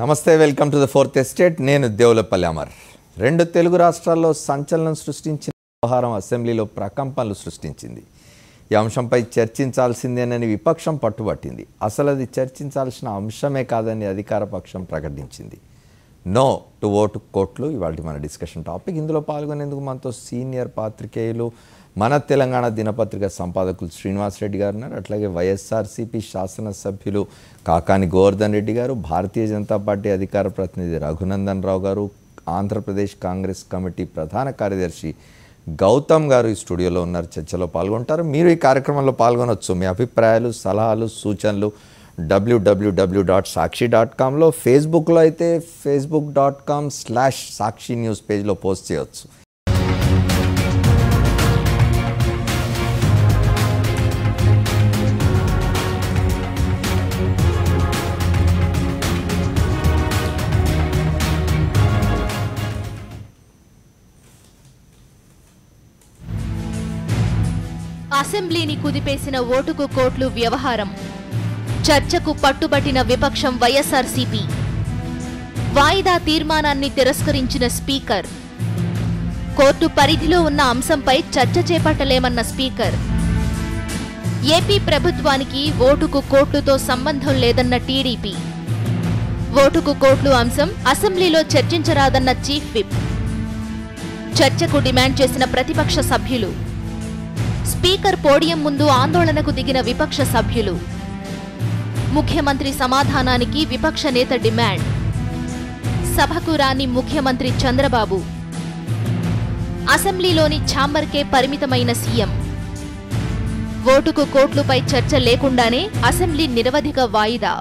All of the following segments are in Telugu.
నమస్తే, welcome to the fourth estate. నేను దేవులపల్లి అమర్. రెండు తెలుగు రాష్ట్రాల్లో సంచలనం సృష్టించిన వ్యవహారం అసెంబ్లీలో ప్రకంపనలు సృష్టించింది. ఈ అంశంపై చర్చించాల్సిందేనని విపక్షం పట్టుబట్టింది. అసలు అది చర్చించాల్సిన అంశమే కాదని అధికార పక్షం ప్రకటించింది. నో టు ఓటు కోట్లు ఇవాళ మన డిస్కషన్ టాపిక్. ఇందులో పాల్గొనేందుకు మనతో సీనియర్ పాత్రికేయులు, మన తెలంగాణ దినపత్రిక సంపాదకులు శ్రీనివాస్ రెడ్డి గారు ఉన్నారు. అట్లాగే వైఎస్ఆర్సీపీ శాసనసభ్యులు కాకాని గోవర్ధన్ రెడ్డి గారు, భారతీయ జనతా పార్టీ అధికార ప్రతినిధి రఘునందన్ రావు గారు, ఆంధ్రప్రదేశ్ కాంగ్రెస్ కమిటీ ప్రధాన కార్యదర్శి గౌతమ్ గారు ఈ స్టూడియోలో ఉన్నారు. చర్చలో పాల్గొంటారు. మీరు ఈ కార్యక్రమంలో పాల్గొనవచ్చు. మీ అభిప్రాయాలు, సలహాలు, సూచనలు www.sakshi.comలో, ఫేస్బుక్లో అయితే facebook.com/sakshi న్యూస్ పేజ్లో పోస్ట్ చేయవచ్చు. అసెంబ్లీని కుదిపేసిన ఓటుకు కోట్లు వ్యవహారం. చర్చకు పట్టుబట్టిన విపక్షం వైఎస్ఆర్సీపీ. వాయిదా తీర్మానాన్ని తిరస్కరించిన స్పీకర్. కోర్టు పరిధిలో ఉన్న అంశంపై చర్చ చేపట్టలేమన్న స్పీకర్. ఏపీ ప్రభుత్వానికి ఓటుకు కోట్లుతో సంబంధం లేదన్న టీడీపీ. ఓటుకు కోట్లు అంశం అసెంబ్లీలో చర్చించరాదన్న చీఫ్ విప్. చర్చకు డిమాండ్ చేసిన ప్రతిపక్ష సభ్యులు. స్పీకర్ పోడియం ముందు ఆందోళనకు దిగిన విపక్ష సభ్యులు. ముఖ్యమంత్రి సమాధానానికి విపక్ష నేత డిమాండ్. సభకు రాని ముఖ్యమంత్రి చంద్రబాబు. అసెంబ్లీలోని ఛాంబర్కే పరిమితమైన సీఎం. ఓటుకు కోట్లుపై చర్చ లేకుండానే అసెంబ్లీ నిరవధిక వాయిదా.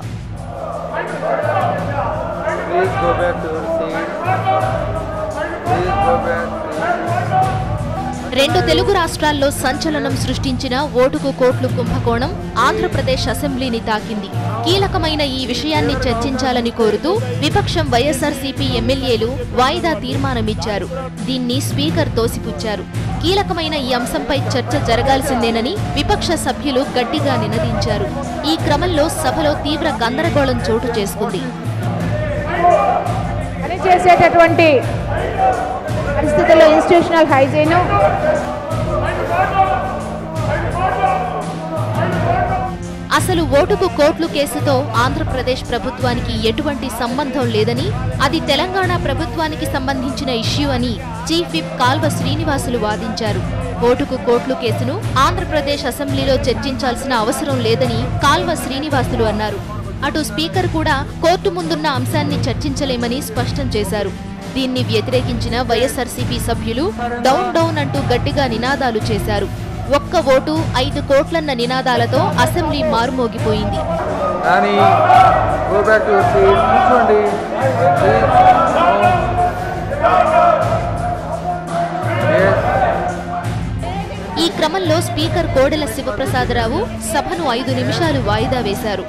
రెండు తెలుగు రాష్ట్రాల్లో సంచలనం సృష్టించిన ఓటుకు కోట్లు కుంభకోణం ఆంధ్రప్రదేశ్ అసెంబ్లీని తాకింది. కీలకమైన ఈ విషయాన్ని చర్చించాలని కోరుతూ విపక్షం వైఎస్ఆర్సీపీ ఎమ్మెల్యేలు వాయిదా తీర్మానమిచ్చారు. దీన్ని స్పీకర్ తోసిపుచ్చారు. కీలకమైన ఈ అంశంపై చర్చ జరగాల్సిందేనని విపక్ష సభ్యులు గట్టిగా నినదించారు. ఈ క్రమంలో సభలో తీవ్ర గందరగోళం చోటు చేసుకుంది. పరిస్థితుల్లో ఇన్స్టిట్యూషనల్ హైజీన్, అసలు ఓటుకు కోట్లు కేసుతో ఆంధ్రప్రదేశ్ ప్రభుత్వానికి ఎటువంటి సంబంధం లేదని, అది తెలంగాణ ప్రభుత్వానికి సంబంధించిన ఇష్యూ అని చీఫ్ విప్ కాల్వ శ్రీనివాసులు వాదించారు. ఓటుకు కోట్లు కేసును ఆంధ్రప్రదేశ్ అసెంబ్లీలో చర్చించాల్సిన అవసరం లేదని కాల్వ శ్రీనివాసులు అన్నారు. అటు స్పీకర్ కూడా కోర్టు ముందున్న అంశాన్ని చర్చించలేమని స్పష్టం చేశారు. దీన్ని వ్యతిరేకించిన వైఎస్ఆర్సీపీ సభ్యులు డౌన్ డౌన్ అంటూ గట్టిగా నినాదాలు చేశారు. ఒక్క ఓటు 5 కోట్లన్న నినాదాలతో అసెంబ్లీ మారుమోగిపోయింది. ఈ క్రమంలో స్పీకర్ కోడెల శివప్రసాదరావు సభను 5 నిమిషాలు వాయిదా వేశారు.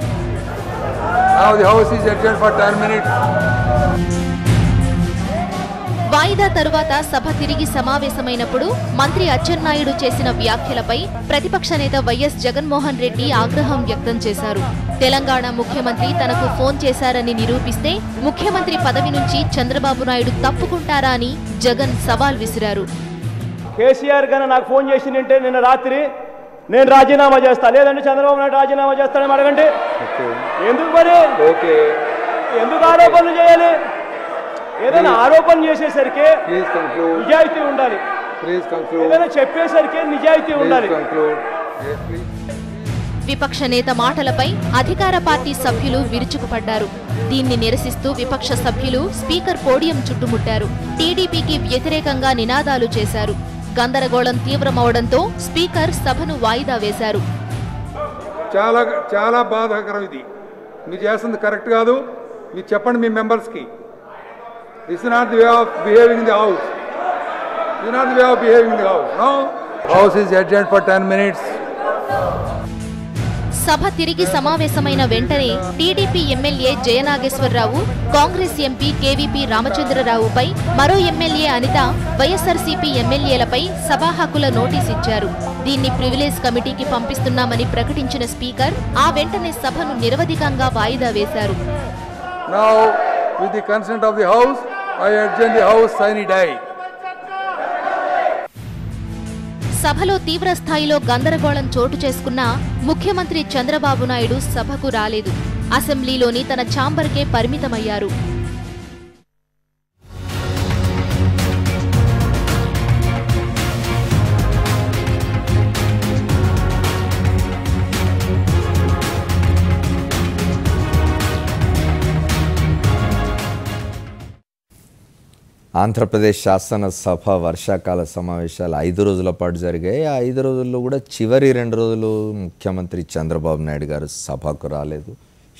వాయిదా తరువాత సభ తిరిగి సమావేశమైనప్పుడు మంత్రి అచ్చెన్నాయుడు చేసిన వ్యాఖ్యలపై ప్రతిపక్ష నేత వైఎస్ జగన్మోహన్ రెడ్డి ఆగ్రహం వ్యక్తం చేశారు. తెలంగాణ ముఖ్యమంత్రి తనకు ఫోన్ చేశారని నిరూపిస్తే ముఖ్యమంత్రి పదవి నుంచి చంద్రబాబు నాయుడు తప్పుకుంటారా అని జగన్ సవాల్ విసిరారు. కేసీఆర్ గారు నాకు ఫోన్ చేసిందంటే నిన్న రాత్రి నేను రాజీనామా చేస్తా, లేదంటే చంద్రబాబు నాయుడు రాజీనామా చేస్తానని అడగండి. ఎందుకు మరి ఎందుకు ఆరోపణలు చేయాలి? ఏదైనా ఆరోపణ చేసేసరికి నిజాయితీ ఉండాలి, ఏదైనా చెప్పేసరికి నిజాయితీ ఉండాలి. విపక్ష నేత మాటలపై అధికార పార్టీ సభ్యులు విరుచుకుపడ్డారు. దీన్ని నిరసిస్తూ విపక్ష సభ్యులు స్పీకర్ పోడియం చుట్టుముట్టారు. టీడీపీకి వ్యతిరేకంగా నినాదాలు చేశారు. గందరగోళం తీవ్రమవడంతో స్పీకర్ సభను వాయిదా వేశారు. చాలా చాలా బాధాకరం. ఇది మీరు చేస్తుంది కరెక్ట్ కాదు. మీరు చెప్పండి మీ మెంబర్స్కి. This is not the way of behaving in the house. This is not the way of behaving in the house. No. House is adjourned for 10 minutes. సభ తిరిగి సమావేశమైన వెంటనే TDP MLA Jayanageswararao, Congress MP KVP రామచంద్రరావుపై, మరో ఎమ్మెల్యే అనిత, వైఎస్ఆర్సీపీ ఎమ్మెల్యేలపై సభా హక్కుల నోటీస్ ఇచ్చారు. దీన్ని ప్రివిలేజ్ కమిటీకి పంపిస్తున్నామని ప్రకటించిన స్పీకర్ ఆ వెంటనే సభను నిరవధికంగా వాయిదా వేశారు. Now With the consent of the House, I adjourn the House sine die. సభలో తీవ్ర స్థాయిలో గందరగోళం చోటు చేసుకున్న ముఖ్యమంత్రి చంద్రబాబు నాయుడు సభకు రాలేదు. అసెంబ్లీలోని తన ఛాంబర్కే పరిమితమయ్యారు. ఆంధ్రప్రదేశ్ శాసనసభ వర్షాకాల సమావేశాలు 5 రోజుల పాటు జరిగాయి. ఆ 5 రోజుల్లో కూడా చివరి 2 రోజులు ముఖ్యమంత్రి చంద్రబాబు నాయుడు గారు సభకు రాలేదు.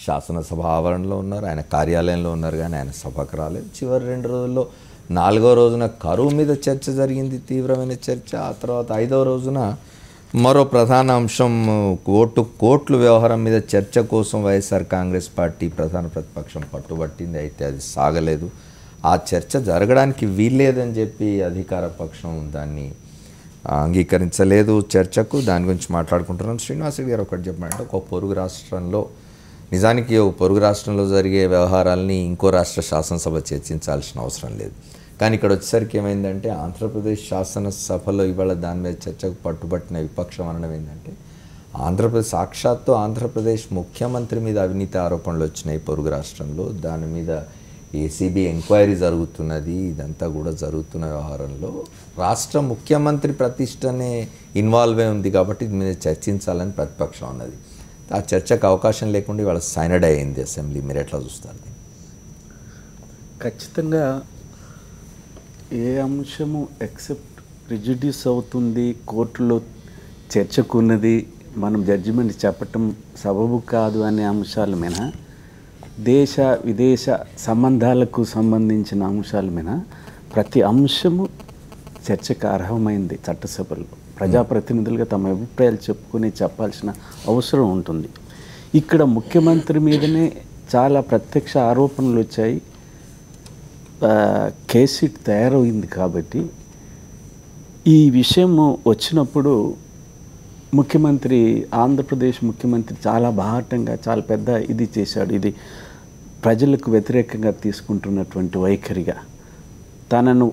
శాసనసభ ఆవరణలో ఉన్నారు, ఆయన కార్యాలయంలో ఉన్నారు, కానీ ఆయన సభకు రాలేదు. చివరి 2 రోజుల్లో 4వ రోజున కరువు మీద చర్చ జరిగింది, తీవ్రమైన చర్చ. ఆ తర్వాత 5వ రోజున మరో ప్రధాన అంశం కోర్టు వ్యవహారం మీద చర్చ కోసం వైఎస్ఆర్ కాంగ్రెస్ పార్టీ ప్రధాన ప్రతిపక్షం పట్టుబట్టింది. అయితే అది సాగలేదు. ఆ చర్చ జరగడానికి వీల్లేదని చెప్పి అధికార పక్షం దాన్ని అంగీకరించలేదు చర్చకు. దాని గురించి మాట్లాడుకుంటున్నాం. శ్రీనివాసరెడ్డి గారు ఒకటి చెప్పమంటే, ఒక పొరుగు రాష్ట్రంలో నిజానికి ఒక పొరుగు రాష్ట్రంలో జరిగే వ్యవహారాలని ఇంకో రాష్ట్ర శాసనసభ చర్చించాల్సిన అవసరం లేదు. కానీ ఇక్కడ వచ్చేసరికి ఏమైందంటే, ఆంధ్రప్రదేశ్ శాసనసభలో ఇవాళ దాని మీద చర్చకు పట్టుబట్టిన విపక్షం అనడం ఏంటంటే, సాక్షాత్తు ఆంధ్రప్రదేశ్ ముఖ్యమంత్రి మీద అవినీతి ఆరోపణలు వచ్చినాయి పొరుగు రాష్ట్రంలో. దాని మీద ఏసీబీ ఎంక్వైరీ జరుగుతున్నది. ఇదంతా కూడా జరుగుతున్న వ్యవహారంలో రాష్ట్ర ముఖ్యమంత్రి ప్రతిష్టనే ఇన్వాల్వ్ అయి ఉంది కాబట్టి ఇది మీద చర్చించాలని ప్రతిపక్షం ఉన్నది. ఆ చర్చకు అవకాశం లేకుండా ఇవాళ సైనడ్ అయింది అసెంబ్లీ. మీరు ఎట్లా చూస్తారు? ఖచ్చితంగా ఏ అంశము ఎక్సెప్ట్ ప్రిజుడిస్ అవుతుంది, కోర్టులో చర్చకున్నది, మనం జడ్జిమెంట్ చెప్పటం సబబు కాదు అనే అంశాల మీద, దేశ విదేశ సంబంధాలకు సంబంధించిన అంశాల మీద ప్రతి అంశము చర్చకు అర్హమైంది. చట్టసభలో ప్రజాప్రతినిధులుగా తమ అభిప్రాయాలు చెప్పాల్సిన అవసరం ఉంటుంది. ఇక్కడ ముఖ్యమంత్రి మీదనే చాలా ప్రత్యక్ష ఆరోపణలు వచ్చాయి. కేసు తయారైంది కాబట్టి ఈ విషయం వచ్చినప్పుడు ముఖ్యమంత్రి, ఆంధ్రప్రదేశ్ ముఖ్యమంత్రి చాలా బాహాటంగా చాలా పెద్ద ఇది చేశాడు. ఇది ప్రజలకు వ్యతిరేకంగా తీసుకుంటున్నటువంటి వైఖరిగా తనను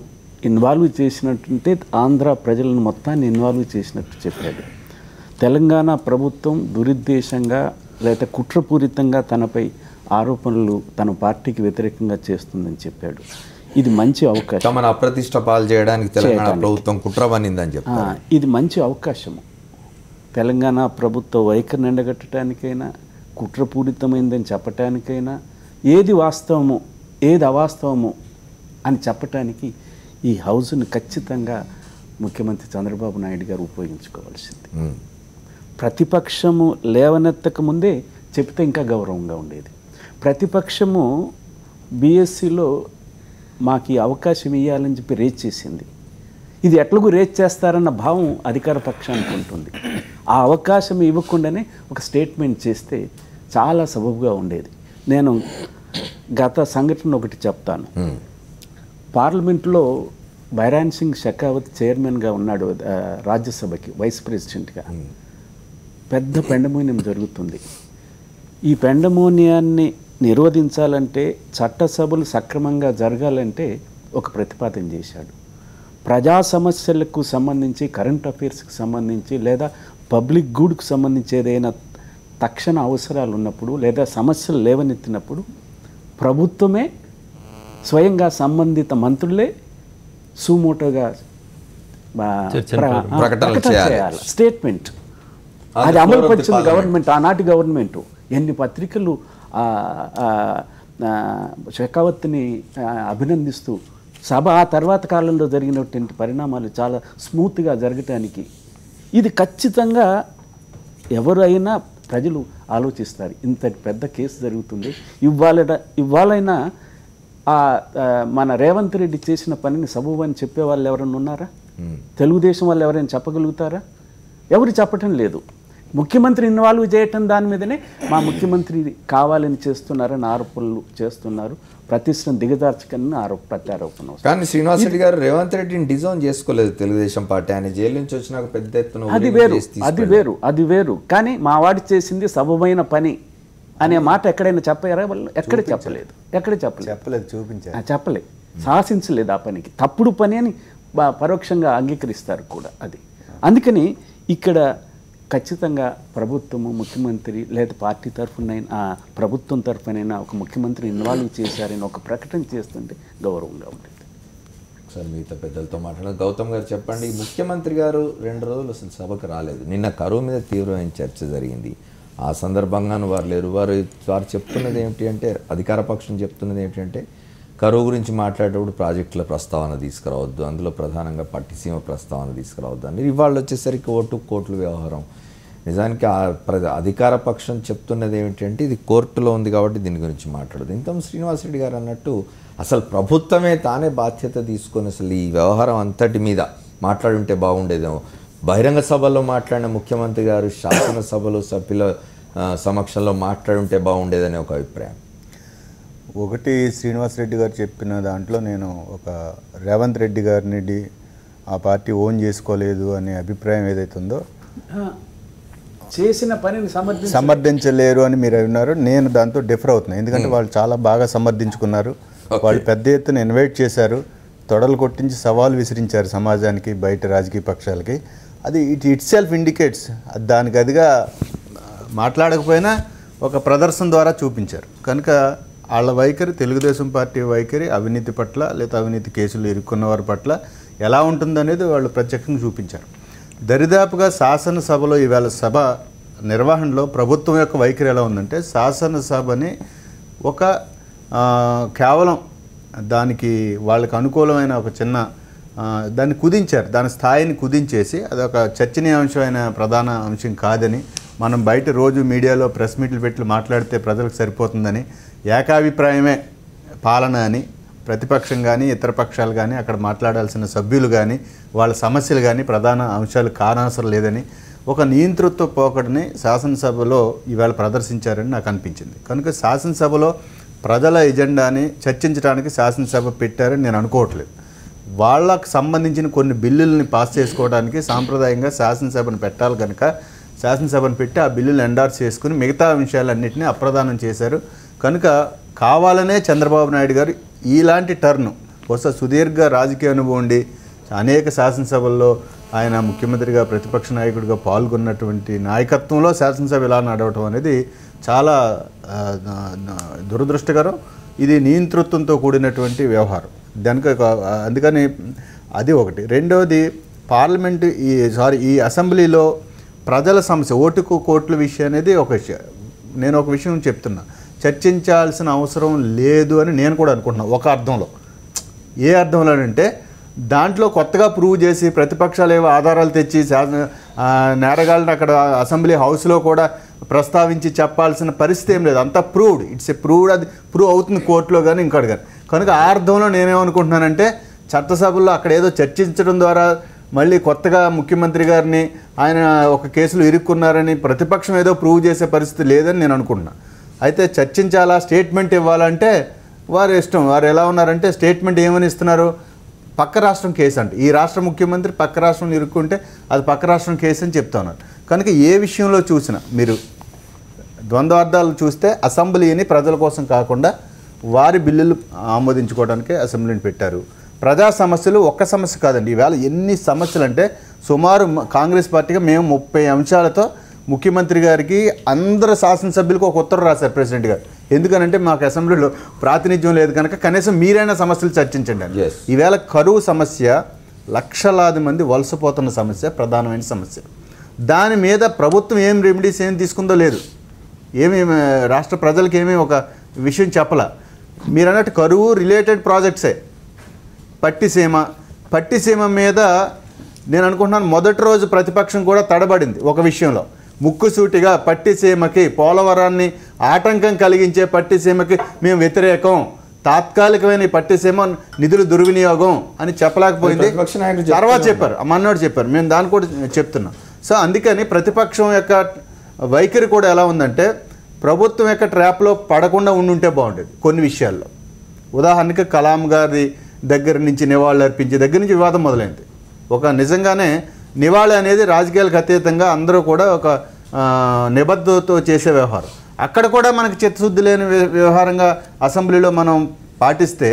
ఇన్వాల్వ్ చేసినట్టుంటే ఆంధ్ర ప్రజలను మొత్తాన్ని ఇన్వాల్వ్ చేసినట్టు చెప్పాడు. తెలంగాణ ప్రభుత్వం దురుద్దేశంగా లేదా కుట్రపూరితంగా తనపై ఆరోపణలు తన పార్టీకి వ్యతిరేకంగా చేస్తుందని చెప్పాడు. ఇది మంచి అవకాశం. తమను అప్రతిష్ట పాలు చేయడానికి తెలంగాణ ప్రభుత్వం కుట్ర పన్నిందని చెప్పారు. ఇది మంచి అవకాశము. తెలంగాణ ప్రభుత్వ వైఖరిని ఎండగట్టడానికైనా, కుట్రపూరితమైందని చెప్పటానికైనా, ఏది వాస్తవము ఏది అవాస్తవము అని చెప్పటానికి ఈ హౌస్ని ఖచ్చితంగా ముఖ్యమంత్రి చంద్రబాబు నాయుడు గారు ఉపయోగించుకోవాల్సింది. ప్రతిపక్షము లేవనెత్తక ముందే చెప్తే ఇంకా గౌరవంగా ఉండేది. ప్రతిపక్షము బీఎస్సీలో మాకు ఈ అవకాశం ఇవ్వాలని చెప్పి రేజ్ చేసింది. ఇది ఎట్లాగూ రేజ్ చేస్తారన్న భావం అధికార పక్షానికి ఉంటుంది. ఆ అవకాశం ఇవ్వకుండానే ఒక స్టేట్మెంట్ చేస్తే చాలా సబబుగా ఉండేది. నేను గత సంఘటన ఒకటి చెప్తాను. పార్లమెంట్లో బైరాన్ సింగ్ షెకావత్ చైర్మన్గా ఉన్నాడు, రాజ్యసభకి వైస్ ప్రెసిడెంట్గా. పెద్ద పెండమోనియం జరుగుతుంది. ఈ పెండమోనియాన్ని నిరోధించాలంటే, చట్టసభలు సక్రమంగా జరగాలంటే ఒక ప్రతిపాదన చేశాడు. ప్రజా సమస్యలకు సంబంధించి, కరెంట్ అఫైర్స్కి సంబంధించి, లేదా పబ్లిక్ గుడ్కు సంబంధించి ఏదైనా తక్షణ అవసరాలు ఉన్నప్పుడు లేదా సమస్యలు లేవనెత్తినప్పుడు ప్రభుత్వమే స్వయంగా సంబంధిత మంత్రులే సుమోటోగా ప్రకటన చేయాలి, స్టేట్మెంట్. అది అమలుపరిచింది గవర్నమెంట్, ఆనాటి గవర్నమెంట్. ఎన్ని పత్రికలు షెకావత్ని అభినందిస్తూ సభ ఆ తర్వాత కాలంలో జరిగినటువంటి పరిణామాలు చాలా స్మూత్గా జరగటానికి ఇది ఖచ్చితంగా ఎవరైనా ప్రజలు ఆలోచిస్తారు. ఇంతటి పెద్ద కేసు జరుగుతుంది, ఇవ్వాలైనా మన రేవంత్ రెడ్డి చేసిన పనిని సబబు అని చెప్పే వాళ్ళు ఎవరైనా ఉన్నారా? తెలుగుదేశం వాళ్ళు ఎవరైనా చెప్పగలుగుతారా? ఎవరు చెప్పటం లేదు. ముఖ్యమంత్రి ఇన్వాల్వ్ చేయటం దాని మీదనే మా ముఖ్యమంత్రి కావాలని చేస్తున్నారని ఆరోపణలు చేస్తున్నారు. ప్రతిష్టం దిగజార్చకని ప్రత్యారోపణ. కానీ శ్రీనివాస్ రెడ్డి గారు రేవంత్ రెడ్డిని డిజైన్ చేసుకోలేదు తెలుగుదేశం పార్టీ. ఆయన జైలు నుంచి వచ్చినాక పెద్ద ఎత్తున అది వేరు. కానీ మా వాడి చేసింది సబబైన పని. అనే మాట ఎక్కడైనా చెప్పారా వాళ్ళు? ఎక్కడ చెప్పలేదు, చూపించారు, చెప్పలేదు, శాసించలేదు. ఆ పనికి తప్పుడు పని అని పరోక్షంగా అంగీకరిస్తారు కూడా అది. అందుకని ఇక్కడ ఖచ్చితంగా ప్రభుత్వము, ముఖ్యమంత్రి లేదా పార్టీ తరఫునైనా ప్రభుత్వం తరఫునైనా ఒక ముఖ్యమంత్రి ఇన్వాల్వ్ చేశారని ఒక ప్రకటన చేస్తుంటే గౌరవంగా ఉంటుంది. ఒకసారి మిగతా పెద్దలతో మాట్లాడారు. గౌతమ్ గారు చెప్పండి, ముఖ్యమంత్రి గారు 2 రోజులు అసలు సభకు రాలేదు. నిన్న కరువు మీద తీవ్రమైన చర్చ జరిగింది. ఆ సందర్భంగాను వారు లేరు. వారు చెప్తున్నది ఏమిటి అంటే, అధికార పక్షం చెప్తున్నది ఏమిటంటే కరువు గురించి మాట్లాడేటప్పుడు ప్రాజెక్టుల ప్రస్తావన తీసుకురావద్దు, అందులో ప్రధానంగా పట్టిసీమ ప్రస్తావన తీసుకురావద్దు అని. ఇవాళ వచ్చేసరికి కోర్టుల వ్యవహారం. నిజానికి అధికార పక్షం చెప్తున్నది ఏమిటంటే ఇది కోర్టులో ఉంది కాబట్టి దీని గురించి మాట్లాడదు. ఇంతకు శ్రీనివాసరెడ్డి గారు అన్నట్టు అసలు ప్రభుత్వమే తానే బాధ్యత తీసుకొని అసలు ఈ వ్యవహారం అంతటి మీద మాట్లాడుంటే బాగుండేదేమో. బహిరంగ సభలో మాట్లాడిన ముఖ్యమంత్రి గారు శాసనసభలో సభ్యుల సమక్షంలో మాట్లాడుంటే బాగుండేదని ఒక అభిప్రాయం. ఒకటి శ్రీనివాసరెడ్డి గారు చెప్పిన దాంట్లో నేను ఒక రేవంత్ రెడ్డి గారిని ఆ పార్టీ ఓన్ చేసుకోలేదు అనే అభిప్రాయం ఏదైతే ఉందో, చేసిన పనిని సమర్థించలేరు అని మీరు అన్నారు. నేను దాంతో డిఫర్ అవుతున్నాను. ఎందుకంటే వాళ్ళు చాలా బాగా సమర్థించుకున్నారు. వాళ్ళు పెద్ద ఎత్తున ఇన్వైట్ చేశారు, తొడలు కొట్టించి సవాల్ విసిరించారు సమాజానికి, బయట రాజకీయ పక్షాలకి. అది ఇట్ సెల్ఫ్ ఇండికేట్స్, దానికి అదిగా మాట్లాడకపోయినా ఒక ప్రదర్శన ద్వారా చూపించారు. కనుక వాళ్ళ వైఖరి, తెలుగుదేశం పార్టీ వైఖరి అవినీతి పట్ల లేదా అవినీతి కేసులు ఇరుక్కున్న వారి పట్ల ఎలా ఉంటుందనేది వాళ్ళు ప్రత్యక్షంగా చూపించారు. దరిదాపుగా శాసనసభలో ఈవేళ సభ నిర్వహణలో ప్రభుత్వం యొక్క వైఖరి ఎలా ఉందంటే, శాసనసభని ఒక కేవలం దానికి వాళ్ళకి అనుకూలమైన ఒక చిన్న దాన్ని కుదించారు, దాని స్థాయిని కుదించేసి అదొక చర్చనీయాంశమైన ప్రధాన అంశం కాదని, మనం బయట రోజు మీడియాలో ప్రెస్ మీట్లు పెట్టి మాట్లాడితే ప్రజలకు సరిపోతుందని, ఏకాభిప్రాయమే పాలన అని ప్రతిపక్షం కానీ ఇతర పక్షాలు కానీ అక్కడ మాట్లాడాల్సిన సభ్యులు కానీ వాళ్ళ సమస్యలు కానీ ప్రధాన అంశాలు కానవసరం లేదని ఒక నియంతృత్వ పోకడని శాసనసభలో ఈవేళ ప్రదర్శించారని నాకు అనిపించింది. కనుక శాసనసభలో ప్రజల ఎజెండాని చర్చించడానికి శాసనసభ పెట్టారని నేను అనుకోవట్లేదు. వాళ్ళకు సంబంధించిన కొన్ని బిల్లుల్ని పాస్ చేసుకోవడానికి సాంప్రదాయంగా శాసనసభను పెట్టాలి. కనుక శాసనసభను పెట్టి ఆ బిల్లులు ఎండార్స్ చేసుకుని మిగతా విషయాలన్నింటినీ అప్రదానం చేశారు. కనుక కావాలనే చంద్రబాబు నాయుడు గారు ఇలాంటి టర్ను, బహుశా సుదీర్ఘ రాజకీయ అనుభవం ఉండి అనేక శాసనసభల్లో ఆయన ముఖ్యమంత్రిగా ప్రతిపక్ష నాయకుడిగా పాల్గొన్నటువంటి నాయకత్వంలో శాసనసభ ఇలా నడవటం అనేది చాలా దురదృష్టకరం. ఇది నియంతృత్వంతో కూడినటువంటి వ్యవహారం. అందుకని అది ఒకటి. రెండవది, పార్లమెంటు ఈ అసెంబ్లీలో ప్రజల సమస్య, ఓటుకు కోట్ల విషయం అనేది ఒక విషయం. నేను ఒక విషయం చెప్తున్నా, చర్చించాల్సిన అవసరం లేదు అని నేను కూడా అనుకుంటున్నాను ఒక అర్థంలో. ఏ అర్థంలో అంటే, దాంట్లో కొత్తగా ప్రూవ్ చేసి ప్రతిపక్షాలు ఏవో ఆధారాలు తెచ్చి నేరగాళ్ళని అక్కడ అసెంబ్లీ హౌస్లో కూడా ప్రస్తావించి చెప్పాల్సిన పరిస్థితి ఏం లేదు. అంతా ప్రూవ్డ్, ఇట్స్ ఏ ప్రూవ్డ్, అది ప్రూవ్ అవుతుంది కోర్టులో కానీ ఇంకోటి కానీ. కనుక ఆ అర్థంలో నేనేమనుకుంటున్నానంటే, చట్టసభల్లో అక్కడ ఏదో చర్చించడం ద్వారా మళ్ళీ కొత్తగా ముఖ్యమంత్రి గారిని ఆయన ఒక కేసులో ఇరుక్కున్నారని ప్రతిపక్షం ఏదో ప్రూవ్ చేసే పరిస్థితి లేదని నేను అనుకుంటున్నాను. అయితే చర్చించాలా, స్టేట్మెంట్ ఇవ్వాలంటే వారు ఇష్టం. వారు ఎలా ఉన్నారంటే, స్టేట్మెంట్ ఏమని ఇస్తున్నారు, పక్క రాష్ట్రం కేసు అంటే, ఈ రాష్ట్ర ముఖ్యమంత్రి పక్క రాష్ట్రం ఇరుక్కుంటే అది పక్క రాష్ట్రం కేసు అని చెప్తా ఉన్నారు. కనుక ఏ విషయంలో చూసినా మీరు ద్వంద్వార్థాలు చూస్తే అసెంబ్లీని ప్రజల కోసం కాకుండా వారి బిల్లులు ఆమోదించుకోవడానికే అసెంబ్లీని పెట్టారు. ప్రజా సమస్యలు ఒక్క సమస్య కాదండి, ఈవేళ ఎన్ని సమస్యలు అంటే, సుమారు కాంగ్రెస్ పార్టీగా మేము 30 అంశాలతో ముఖ్యమంత్రి గారికి అందరు శాసనసభ్యులకు ఒక ఉత్తరం రాశారు ప్రెసిడెంట్ గారు. ఎందుకనంటే మాకు అసెంబ్లీలో ప్రాతినిధ్యం లేదు కనుక కనీసం మీరైనా సమస్యలు చర్చించండి అని. ఈవేళ కరువు సమస్య, లక్షలాది మంది వలసపోతున్న సమస్య ప్రధానమైన సమస్య. దాని మీద ప్రభుత్వం ఏం రెమెడీస్ ఏం తీసుకుందో లేదు, రాష్ట్ర ప్రజలకు ఏమీ ఒక విషయం చెప్పలా. మీరు అన్నట్టు కరువు రిలేటెడ్ ప్రాజెక్ట్సే. పట్టిసీమ మీద నేను అనుకుంటున్నాను మొదటి రోజు ప్రతిపక్షం కూడా తడబడింది ఒక విషయంలో. ముక్కుసూటిగా పట్టిసీమకి, పోలవరాన్ని ఆటంకం కలిగించే పట్టిసీమకి మేము వ్యతిరేకం, తాత్కాలికమైన పట్టిసీమ నిధులు దుర్వినియోగం అని చెప్పలేకపోయింది. తర్వాత చెప్పారు, మన్నాడు చెప్పారు, మేము దాన్ని కూడా చెప్తున్నాం. సో అందుకని ప్రతిపక్షం యొక్క వైఖరి కూడా ఎలా ఉందంటే, ప్రభుత్వం యొక్క ట్రాప్లో పడకుండా ఉండుంటే బాగుండేది కొన్ని విషయాల్లో. ఉదాహరణకి కలాం గారి దగ్గర నుంచి నివాళులు అర్పించే దగ్గర నుంచి వివాదం మొదలైంది. ఒక నిజంగానే నివాళి అనేది రాజకీయాలకు అతీతంగా అందరూ కూడా ఒక నిబద్ధతతో చేసే వ్యవహారం. అక్కడ కూడా మనకి చిత్తశుద్ధి లేని వ్యవహారంగా అసెంబ్లీలో మనం పాటిస్తే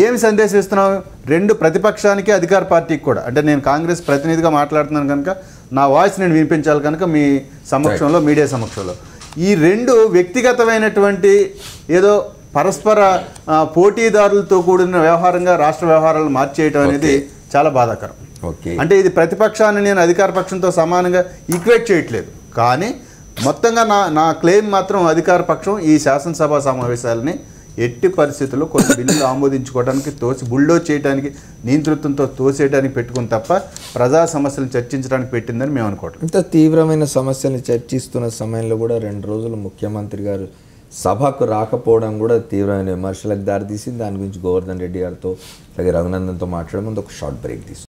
ఏమి సందేశం ఇస్తున్నాం? రెండు ప్రతిపక్షానికి అధికార పార్టీకి కూడా. అంటే నేను కాంగ్రెస్ ప్రతినిధిగా మాట్లాడుతున్నాను కనుక నా వాయిస్ నేను వినిపించాలి కనుక మీ సమక్షంలో, మీడియా సమక్షంలో ఈ రెండు వ్యక్తిగతమైనటువంటి ఏదో పరస్పర పోటీదారులతో కూడిన వ్యవహారంగా రాష్ట్ర వ్యవహారాలను మార్చేయటం అనేది చాలా బాధాకరం. అంటే ఇది ప్రతిపక్షాన్ని నేను అధికార పక్షంతో సమానంగా ఈక్వేట్ చేయట్లేదు, కానీ మొత్తంగా నా క్లెయిమ్ మాత్రం అధికార పక్షం ఈ శాసనసభ సమావేశాలని ఎట్టి పరిస్థితుల్లో కొన్ని బిల్లులు ఆమోదించుకోవడానికి బుల్డోజ్ చేయడానికి, నియంతృత్వంతో తోసేయడానికి పెట్టుకుని తప్ప ప్రజా సమస్యలను చర్చించడానికి పెట్టిందని మేము అనుకోవట్లేదు. ఇంత తీవ్రమైన సమస్యలను చర్చిస్తున్న సమయంలో కూడా 2 రోజులు ముఖ్యమంత్రి గారు సభకు రాకపోవడం కూడా తీవ్రమైన విమర్శలకు దారితీసింది. దాని గురించి గోవర్ధన్ రెడ్డి గారితో అలాగే రఘునందన్తో మాట్లాడే ముందు ఒక షార్ట్ బ్రేక్ తీసుకుంటాం.